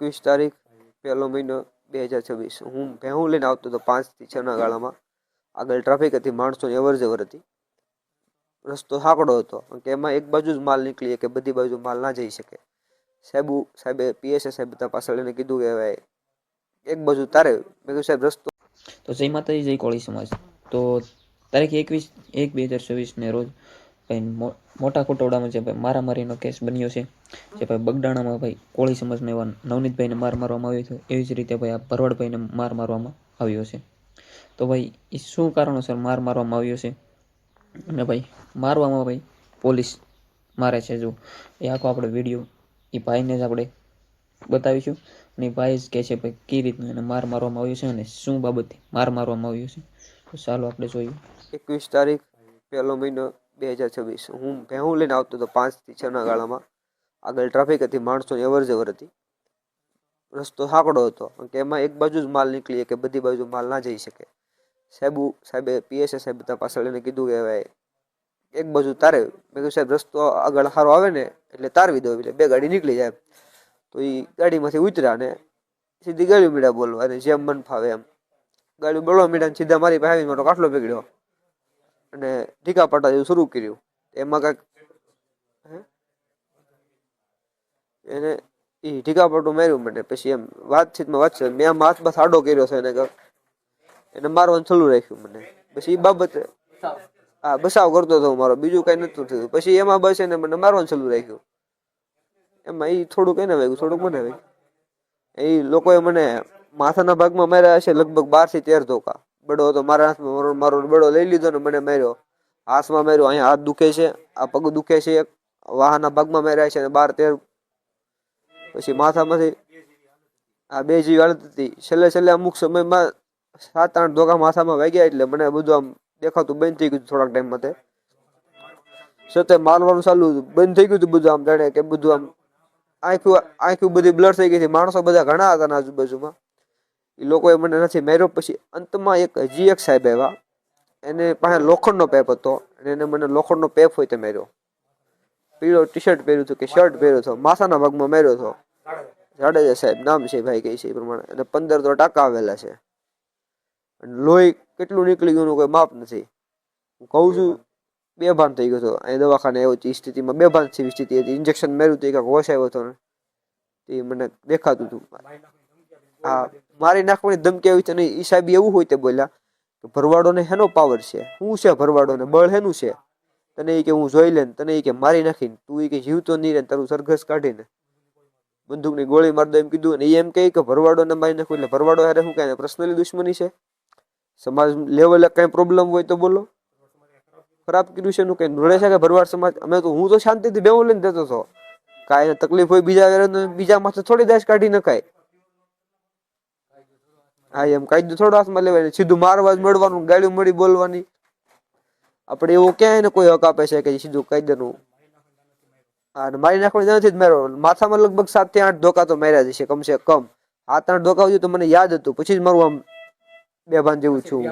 21 તારીખ 1લો મહિનો 2026 હું ભેહું લઈને આવતો હતો 5 થી 6 ના ગાળામાં. આગળ ટ્રાફિક હતી, માણસોની અવર જવર હતી, રસ્તો સાંકડો હતો કે એમાં એક બાજુ જ માલ નીકળી કે બધી બાજુ માલ ના જઈ શકે. સાહેબે પીએસએ સાહેબ બધા પાછળ એને કીધું કે હવે એક બાજુ તારે. મેં કીધું સાહેબ રસ્તો. તો જય માતાજી, જય કોળી સમાજ. તો તારીખ 21/1/2024 ને રોજ ભાઈ મોટા કોટોડામાં જે ભાઈ મારામારીનો કેસ બન્યો છે, જે ભાઈ બગડાણામાં ભાઈ કોળી સમાજને એવા નવનીતભાઈને માર મારવામાં આવ્યો હતો, એવી જ રીતે ભાઈ આ ભરવાડભાઈને માર મારવામાં આવ્યો છે. તો ભાઈ એ શું કારણોસર માર મારવામાં આવ્યો છે અને ભાઈ મારવામાં ભાઈ પોલીસ મારે છે, જો એ આખો આપણે વિડીયો એ ભાઈને જ આપણે બતાવીશું. અને ભાઈ જ કહે છે ભાઈ કઈ રીતનું એને માર મારવામાં આવ્યું છે અને શું બાબતે માર મારવામાં આવ્યું છે. તો ચાલો આપણે જોઈએ. 21 તારીખ 1લો મહિનો 2026 હું ભેહું લઈને આવતો હતો 5 થી 6 ના ગાળામાં. આગળ ટ્રાફિક હતી, માણસોની અવર જવર હતી, રસ્તો સાંકડો હતો કે એમાં એક બાજુ જ માલ નીકળી કે બધી બાજુ માલ ના જઈ શકે. સાહેબે પીએસએ સાહેબ બધા પાછળ એને કીધું કે હવે એક બાજુ તારે. મેં કીધું સાહેબ રસ્તો આગળ સારો આવે ને એટલે તારવી દો, એટલે 2 ગાડી નીકળી જાય. તો એ ગાડીમાંથી ઉતર્યા ને સીધી ગાડી મીડા બોલવા, અને જેમ મન ફાવે એમ ગાડી બોલવા મીડા, સીધા મારી પાસે મોટો કાટલો પકડ્યો અને ઢીકા પાટા જેવું શરૂ કર્યું. એમાં કાંઈક એને એ ઢીકા પાટું માર્યું મને. પછી એમ વાતચીત મેં આમ હાથ બસ આડો કર્યો છે એને મારવાનું ચાલુ રાખ્યું મને. પછી એ બાબતે હા બસાવ કરતો હતો મારો, બીજું કઈ નતું થયું. પછી એમાં બસ એને મને મારવાનું ચાલુ રાખ્યું. એમાં એ થોડુંક એને વાગ્યું, થોડુંક મને વાગ્યું. એ લોકોએ મને માથાના ભાગમાં માર્યા હશે લગભગ 12 થી 13 ધોકા. બડો હતો મારા હાથમાં, મારો બડો લઈ લીધો ને મને માર્યો. હાથમાં માર્યો, અહીંયા હાથ દુખે છે, આ પગ દુખે છે, વાહના ભાગમાં માર્યા છે 12-13. પછી માથામાંથી આ 2 જીવ હાલત હતી. છેલ્લે અમુક સમયમાં 7-8 ધોકા માથામાં વાગ્યા, એટલે મને બધું આમ દેખાતું બંધ થઈ ગયું. થોડાક ટાઈમ માટે સતે મારવાનું ચાલુ બંધ થઈ ગયું હતું બધું. આમ જાણે કે બધું આમ આંખું બધી બ્લર થઈ ગઈ હતી. માણસો બધા ઘણા હતા આજુબાજુમાં. એ લોકોએ મને નથી માર્યો. પછી અંતમાં હજી એક સાહેબ આવ્યા, એને પાસે લોખંડનો પેપ હતો અને એને મને લોખંડનો પેપ હોય તે માર્યો. પીળો ટી-શર્ટ પહેર્યું હતું કે શર્ટ પહેર્યો હતો, માથાના ભાગમાં માર્યો હતો. જાડેજા સાહેબ નામ છે, ભાઈ કહે છે એ પ્રમાણે. અને 15 તો ટાંકા આવેલા છે. લોહી કેટલું નીકળી ગયું કોઈ માપ નથી. હું કહું છું બેભાન થઈ ગયો હતો. અહીં દવાખાને આવ્યો હતી, સ્થિતિમાં બેભાન જેવી સ્થિતિ હતી. ઇન્જેક્શન માર્યું હતું, કાંઈક હોશ આવ્યો હતો ને એ મને દેખાતું હતું. હા, મારી નાખવાની ધમકી આવી છે નહીં. એ સાહેબ એવું હોય તે બોલ્યા કે ભરવાડોને હેનો પાવર છે, શું છે ભરવાડોને, બળ હેનું છે તને. એ કે હું જોઈ લે તને, એ કે મારી નાખીને તું એ કે જીવતો નહીં રહે, તારું સરઘસ કાઢીને બંદૂકની ગોળી મારી દો એમ કીધું. અને એમ કહે કે ભરવાડોને મારી નાખું. એટલે ભરવાડો હારે શું કહે, પર્સનલી દુશ્મની છે? સમાજ લેવલે કઈ પ્રોબ્લેમ હોય તો બોલો. ખરાબ કર્યું છે એનું કઈ રડે છે કે ભરવાડ સમાજ? હું તો શાંતિથી બેવું લઈને દેતો હતો. કાંઈ તકલીફ હોય બીજા માથે થોડી દાશ કાઢી નખાય. હા, એમ કાયદો થોડો હાથમાં લેવાય, સીધું મારવા જ મળવાનું, ગાળ્યું મળી બોલવાની. આપણે એવું ક્યાંય ને કોઈ હક આપે છે કે સીધું કાયદાનું? હા, મારી નાખવાની નથી જ માર્યો. માથામાં લગભગ 7 થી 8 ધોકા તો માર્યા જશે કમસે કમ. 7-8 ધોકા તો મને યાદ હતું. પછી જ મારું આમ બેભાન જેવું છું.